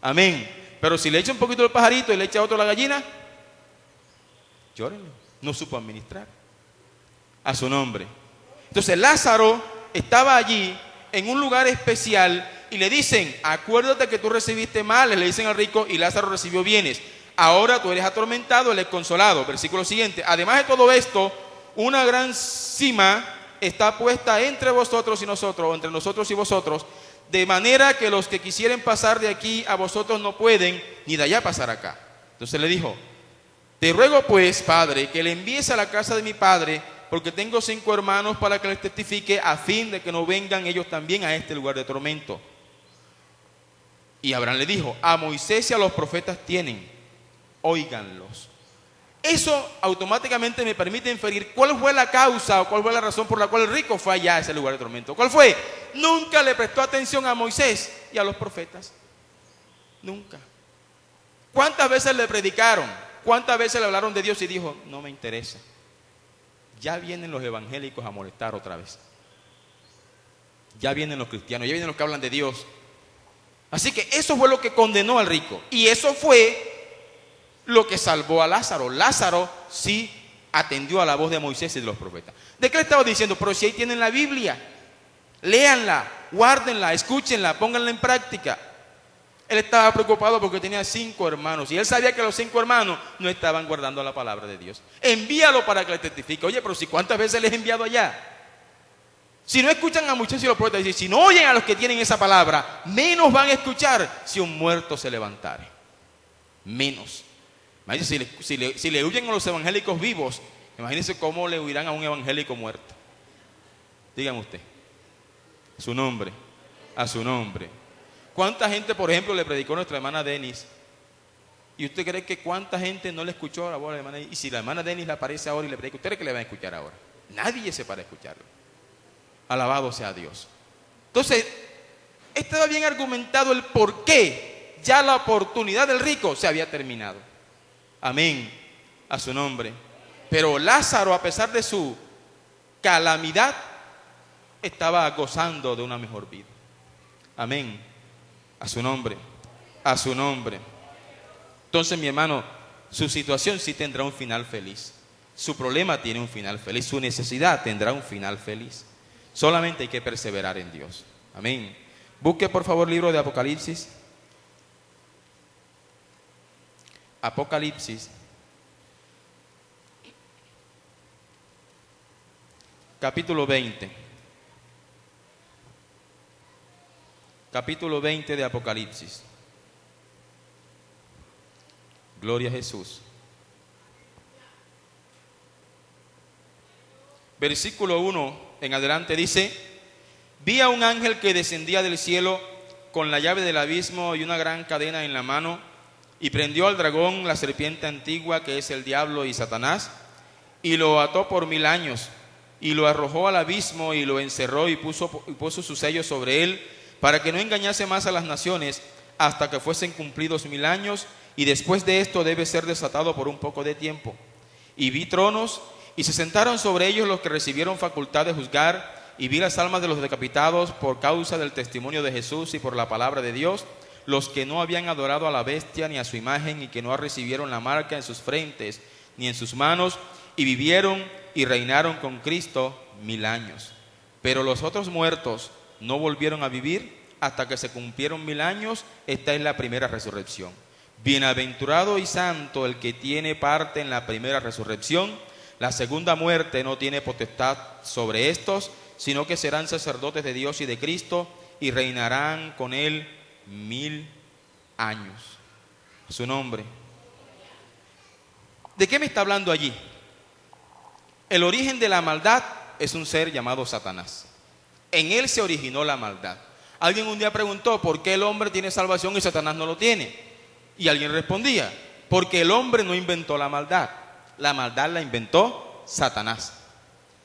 Amén. Pero si le echa un poquito el pajarito y le echa otro la gallina, llórenlo. No supo administrar. A su nombre. Entonces Lázaro estaba allí en un lugar especial y le dicen, acuérdate que tú recibiste males, le dicen al rico, y Lázaro recibió bienes. Ahora tú eres atormentado, él es consolado. Versículo siguiente. Además de todo esto, una gran cima está puesta entre vosotros y nosotros, o entre nosotros y vosotros, de manera que los que quisieren pasar de aquí a vosotros no pueden, ni de allá pasar acá. Entonces le dijo, te ruego pues, Padre, que le envíes a la casa de mi padre, porque tengo 5 hermanos para que les testifique, a fin de que no vengan ellos también a este lugar de tormento. Y Abraham le dijo, a Moisés y a los profetas tienen, óiganlos. Eso automáticamente me permite inferir cuál fue la causa o cuál fue la razón por la cual el rico fue allá a ese lugar de tormento. ¿Cuál fue? Nunca le prestó atención a Moisés y a los profetas. Nunca. ¿Cuántas veces le predicaron? ¿Cuántas veces le hablaron de Dios y dijo, no me interesa? Ya vienen los evangélicos a molestar otra vez. Ya vienen los cristianos, ya vienen los que hablan de Dios. Así que eso fue lo que condenó al rico. Y eso fue lo que salvó a Lázaro. Lázaro sí atendió a la voz de Moisés y de los profetas. ¿De qué le estaba diciendo? Pero si ahí tienen la Biblia, léanla, guárdenla, escúchenla, pónganla en práctica. Él estaba preocupado porque tenía 5 hermanos y él sabía que los 5 hermanos no estaban guardando la palabra de Dios. Envíalo para que le testifique. Oye, pero si cuántas veces les he enviado allá. Si no escuchan a Moisés y los profetas, dice, si no oyen a los que tienen esa palabra, menos van a escuchar si un muerto se levantare. Menos. Si le huyen a los evangélicos vivos, Imagínense cómo le huirán a un evangélico muerto. Dígame usted. Su nombre. A su nombre. ¿Cuánta gente, por ejemplo, le predicó a nuestra hermana Denis? ¿Y usted cree que cuánta gente no le escuchó la voz de la hermana Denis? Y si la hermana Denis le aparece ahora y le predica, ¿usted cree que le van a escuchar ahora? Nadie se para escucharlo. Alabado sea Dios. Entonces, estaba bien argumentado el por qué ya la oportunidad del rico se había terminado. Amén. A su nombre. Pero Lázaro, a pesar de su calamidad, estaba gozando de una mejor vida. Amén. A su nombre. A su nombre. Entonces, mi hermano, su situación sí tendrá un final feliz. Su problema tiene un final feliz. Su necesidad tendrá un final feliz. Solamente hay que perseverar en Dios. Amén. Busque por favor el libro de Apocalipsis. Apocalipsis. Capítulo 20. Capítulo 20 de Apocalipsis. Gloria a Jesús. Versículo 1 en adelante dice: vi a un ángel que descendía del cielo con la llave del abismo y una gran cadena en la mano, y prendió al dragón, la serpiente antigua, que es el diablo y Satanás, y lo ató por 1000 años, y lo arrojó al abismo y lo encerró y puso su sello sobre él, para que no engañase más a las naciones hasta que fuesen cumplidos 1000 años, y después de esto debe ser desatado por un poco de tiempo. Y vi tronos, y se sentaron sobre ellos los que recibieron facultad de juzgar, y vi las almas de los decapitados por causa del testimonio de Jesús y por la palabra de Dios, los que no habían adorado a la bestia ni a su imagen, y que no recibieron la marca en sus frentes ni en sus manos, y vivieron y reinaron con Cristo 1000 años. Pero los otros muertos no volvieron a vivir hasta que se cumplieron 1000 años. Esta es la primera resurrección. Bienaventurado y santo el que tiene parte en la primera resurrección. La segunda muerte no tiene potestad sobre estos, sino que serán sacerdotes de Dios y de Cristo, y reinarán con él 1000 años. Su nombre. ¿De qué me está hablando allí? El origen de la maldad es un ser llamado Satanás. En él se originó la maldad. Alguien un día preguntó: ¿por qué el hombre tiene salvación y Satanás no lo tiene? Y alguien respondía: porque el hombre no inventó la maldad la inventó Satanás.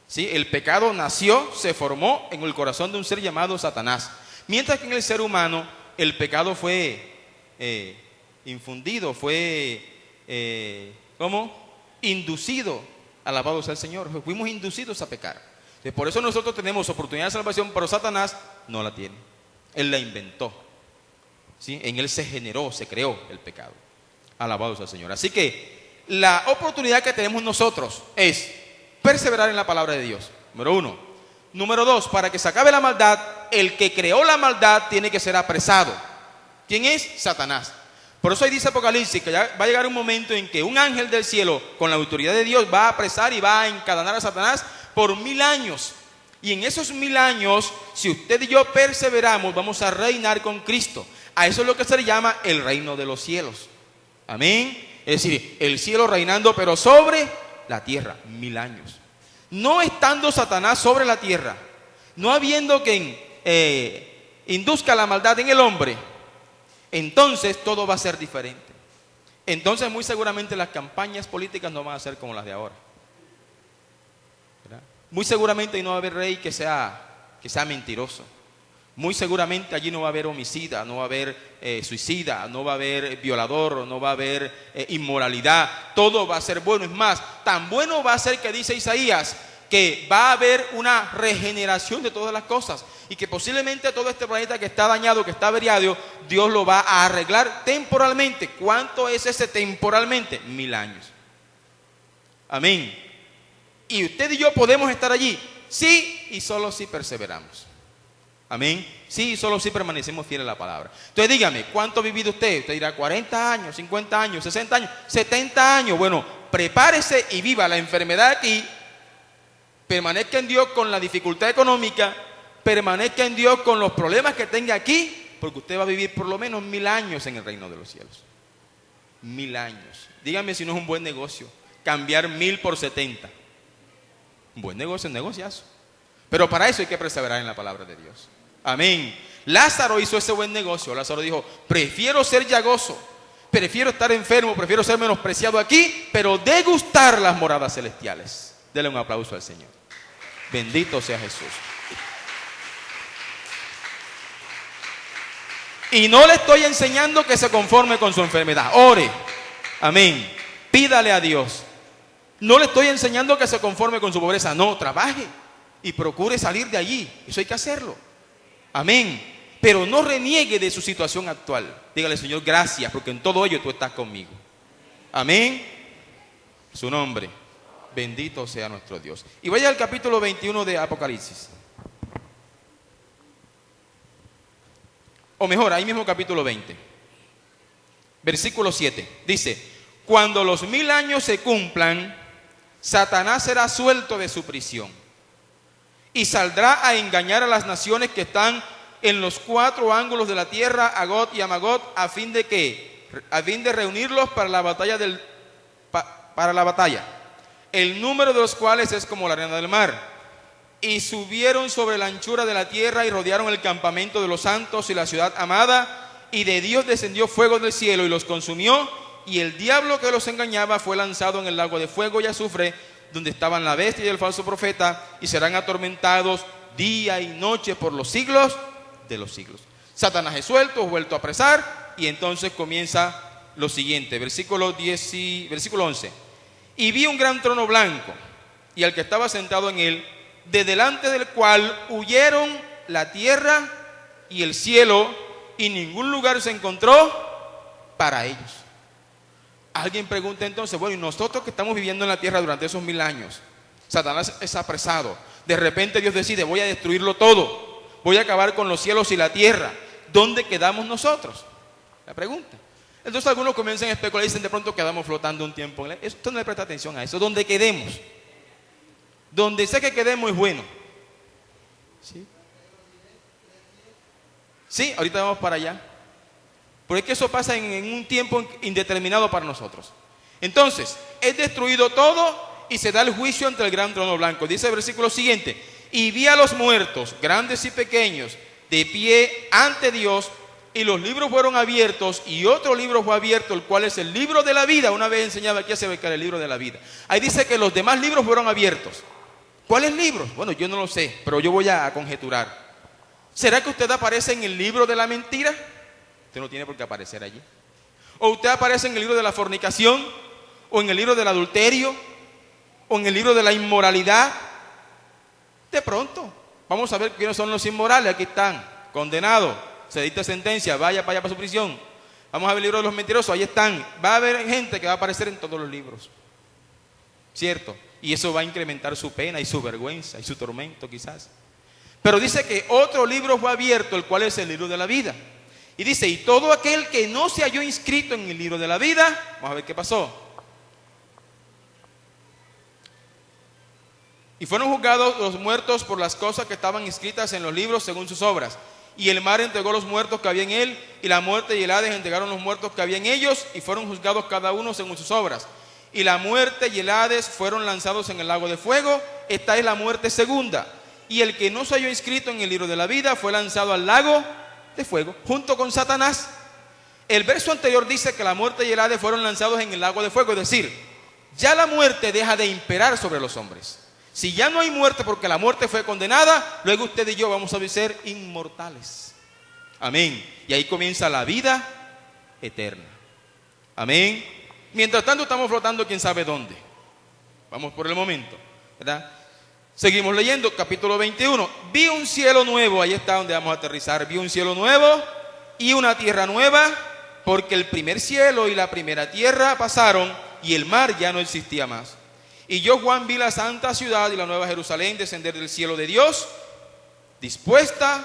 ¿Sí? El pecado nació, se formó en el corazón de un ser llamado Satanás, mientras que en el ser humano el pecado fue infundido, fue inducido. Alabado sea el Señor. Fuimos inducidos a pecar. Entonces, por eso nosotros tenemos oportunidad de salvación, pero Satanás no la tiene. Él la inventó. ¿Sí? En él se generó, se creó el pecado. Alabado sea el Señor. Así que la oportunidad que tenemos nosotros es perseverar en la palabra de Dios. Número 1. Número 2, para que se acabe la maldad, el que creó la maldad tiene que ser apresado. ¿Quién es? Satanás. Por eso ahí dice Apocalipsis que ya va a llegar un momento en que un ángel del cielo, con la autoridad de Dios, va a apresar y va a encadenar a Satanás por 1000 años. Y en esos 1000 años, si usted y yo perseveramos, vamos a reinar con Cristo. A eso es lo que se le llama el reino de los cielos. Amén. Es decir, el cielo reinando, pero sobre la tierra, 1000 años. No estando Satanás sobre la tierra, no habiendo quien induzca la maldad en el hombre, entonces todo va a ser diferente. Entonces muy seguramente las campañas políticas no van a ser como las de ahora, ¿verdad? Muy seguramente no va a haber rey que sea mentiroso. Muy seguramente allí no va a haber homicida, no va a haber suicida, no va a haber violador, no va a haber inmoralidad. Todo va a ser bueno. Es más, tan bueno va a ser que dice Isaías que va a haber una regeneración de todas las cosas, y que posiblemente todo este planeta que está dañado, que está averiado, Dios lo va a arreglar temporalmente. ¿Cuánto es ese temporalmente? 1000 años. Amén. Y usted y yo podemos estar allí, sí, y solo si perseveramos. Amén. Sí, solo si permanecemos fieles a la palabra. Entonces dígame, ¿cuánto ha vivido usted? Usted dirá 40 años, 50 años, 60 años, 70 años. Bueno, prepárese y viva la enfermedad aquí. Permanezca en Dios con la dificultad económica. Permanezca en Dios con los problemas que tenga aquí, porque usted va a vivir por lo menos 1000 años en el reino de los cielos. 1000 años. Dígame si no es un buen negocio cambiar 1000 por 70. Un buen negocio, un negociazo. Pero para eso hay que perseverar en la palabra de Dios. Amén. Lázaro hizo ese buen negocio. Lázaro dijo, prefiero ser llagoso, prefiero estar enfermo, prefiero ser menospreciado aquí, pero degustar las moradas celestiales. Dele un aplauso al Señor. Bendito sea Jesús. Y no le estoy enseñando que se conforme con su enfermedad. Ore. Amén. Pídale a Dios. No le estoy enseñando que se conforme con su pobreza. No, trabaje y procure salir de allí. Eso hay que hacerlo. Amén. Pero no reniegue de su situación actual. Dígale, Señor, gracias, porque en todo ello tú estás conmigo. Amén. Su nombre. Bendito sea nuestro Dios. Y vaya al capítulo 21 de Apocalipsis. O mejor, ahí mismo capítulo 20. Versículo 7. Dice, cuando los 1000 años se cumplan, Satanás será suelto de su prisión y saldrá a engañar a las naciones que están en los 4 ángulos de la tierra, a Gog y a Magog, a fin de reunirlos para la batalla el número de los cuales es como la arena del mar. Y subieron sobre la anchura de la tierra y rodearon el campamento de los santos y la ciudad amada, y de Dios descendió fuego del cielo y los consumió, y el diablo que los engañaba fue lanzado en el lago de fuego y azufre, donde estaban la bestia y el falso profeta, y serán atormentados día y noche por los siglos de los siglos. Satanás es suelto, es vuelto a apresar, y entonces comienza lo siguiente, versículo 11. Y vi un gran trono blanco, y al que estaba sentado en él, de delante del cual huyeron la tierra y el cielo, y ningún lugar se encontró para ellos. Alguien pregunta entonces, bueno, y nosotros que estamos viviendo en la tierra durante esos 1000 años, Satanás es apresado, de repente Dios decide, voy a destruirlo todo, voy a acabar con los cielos y la tierra, ¿dónde quedamos nosotros? La pregunta. Entonces algunos comienzan a especular y dicen, de pronto quedamos flotando un tiempo. Esto no le presta atención a eso, donde quedemos. Donde sea que quedemos es bueno. ¿Sí? Sí, ahorita vamos para allá. Pero es que eso pasa en un tiempo indeterminado para nosotros. Entonces, es destruido todo y se da el juicio ante el gran trono blanco. Dice el versículo siguiente, y vi a los muertos, grandes y pequeños, de pie ante Dios, y los libros fueron abiertos, y otro libro fue abierto, el cual es el libro de la vida. Una vez enseñaba aquí a Sebecar el libro de la vida. Ahí dice que los demás libros fueron abiertos. ¿Cuáles libros? Bueno, yo no lo sé, pero yo voy a conjeturar. ¿Será que usted aparece en el libro de la mentira? Usted no tiene por qué aparecer allí. ¿O usted aparece en el libro de la fornicación? ¿O en el libro del adulterio? ¿O en el libro de la inmoralidad? De pronto, vamos a ver quiénes son los inmorales. Aquí están, condenados, se dicta sentencia, vaya para allá para su prisión. Vamos a ver el libro de los mentirosos, ahí están. Va a haber gente que va a aparecer en todos los libros. ¿Cierto? Y eso va a incrementar su pena y su vergüenza y su tormento quizás. Pero dice que otro libro fue abierto, el cual es el libro de la vida. Y dice, y todo aquel que no se halló inscrito en el libro de la vida, vamos a ver qué pasó. Y fueron juzgados los muertos por las cosas que estaban inscritas en los libros según sus obras. Y el mar entregó los muertos que había en él, y la muerte y el Hades entregaron los muertos que había en ellos, y fueron juzgados cada uno según sus obras. Y la muerte y el Hades fueron lanzados en el lago de fuego. Esta es la muerte segunda. Y el que no se halló inscrito en el libro de la vida fue lanzado al lago de fuego, junto con Satanás. El verso anterior dice que la muerte y el Hades fueron lanzados en el lago de fuego. Es decir, ya la muerte deja de imperar sobre los hombres. Si ya no hay muerte porque la muerte fue condenada, luego usted y yo vamos a ser inmortales. Amén. Y ahí comienza la vida eterna. Amén. Mientras tanto estamos flotando quién sabe dónde. Vamos por el momento, ¿verdad? Seguimos leyendo, capítulo 21. Vi un cielo nuevo, ahí está donde vamos a aterrizar. Vi un cielo nuevo y una tierra nueva, porque el primer cielo y la primera tierra pasaron y el mar ya no existía más. Y yo, Juan, vi la santa ciudad y la nueva Jerusalén descender del cielo de Dios, dispuesta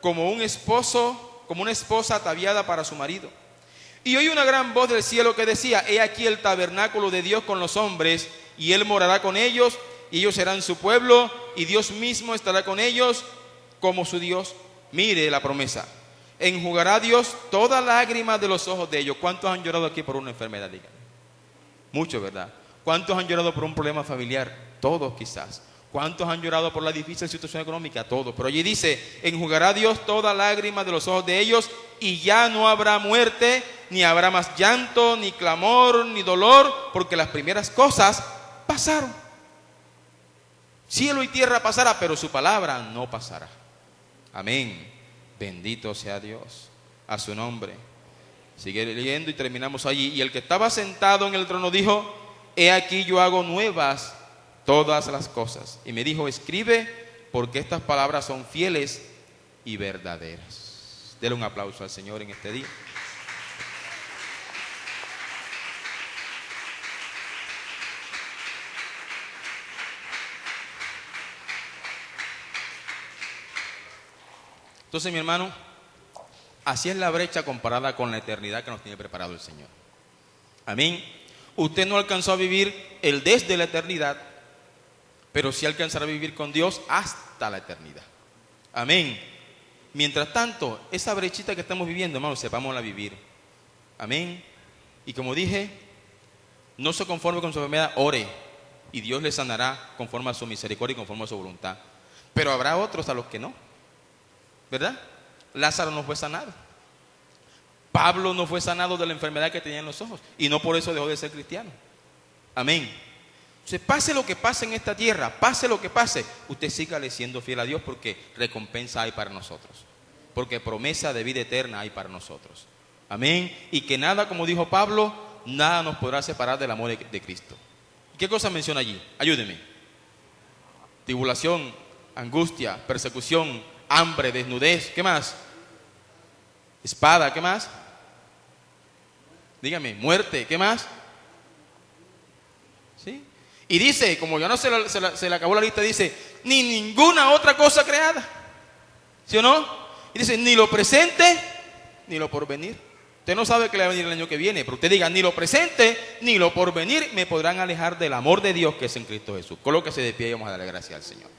como una esposa ataviada para su marido. Y oí una gran voz del cielo que decía, he aquí el tabernáculo de Dios con los hombres, y Él morará con ellos, y ellos serán su pueblo, y Dios mismo estará con ellos como su Dios. Mire la promesa, enjugará Dios toda lágrima de los ojos de ellos. ¿Cuántos han llorado aquí por una enfermedad? Díganme. Muchos, ¿verdad? ¿Cuántos han llorado por un problema familiar? Todos quizás. ¿Cuántos han llorado por la difícil situación económica? Todos. Pero allí dice, enjugará Dios toda lágrima de los ojos de ellos y ya no habrá muerte, ni habrá más llanto, ni clamor, ni dolor, porque las primeras cosas pasaron. Cielo y tierra pasará, pero su palabra no pasará. Amén. Bendito sea Dios. A su nombre. Sigue leyendo y terminamos allí. Y el que estaba sentado en el trono dijo, he aquí yo hago nuevas todas las cosas. Y me dijo, escribe, porque estas palabras son fieles y verdaderas. Dele un aplauso al Señor en este día. Entonces, mi hermano, así es la brecha comparada con la eternidad que nos tiene preparado el Señor. Amén. Usted no alcanzó a vivir el desde la eternidad, pero sí alcanzará a vivir con Dios hasta la eternidad. Amén. Mientras tanto, esa brechita que estamos viviendo, hermanos, sepámosla vivir. Amén. Y como dije, no se conforme con su enfermedad, ore, y Dios le sanará conforme a su misericordia y conforme a su voluntad. Pero habrá otros a los que no, ¿verdad? Lázaro no fue sanado. Pablo no fue sanado de la enfermedad que tenía en los ojos, y no por eso dejó de ser cristiano. Amén. Entonces, pase lo que pase en esta tierra, pase lo que pase, usted sígale siendo fiel a Dios, porque recompensa hay para nosotros, porque promesa de vida eterna hay para nosotros. Amén. Y que nada, como dijo Pablo, nada nos podrá separar del amor de Cristo. ¿Qué cosa menciona allí? Ayúdeme. Tribulación, angustia, persecución, hambre, desnudez, ¿qué más? Espada, ¿qué más? Dígame, muerte, ¿qué más? ¿Sí? Y dice, como ya no se le acabó la lista, dice, ni ninguna otra cosa creada. ¿Sí o no? Y dice, ni lo presente, ni lo porvenir. Usted no sabe que le va a venir el año que viene, pero usted diga, ni lo presente, ni lo porvenir me podrán alejar del amor de Dios que es en Cristo Jesús. Colóquese de pie y vamos a darle gracias al Señor.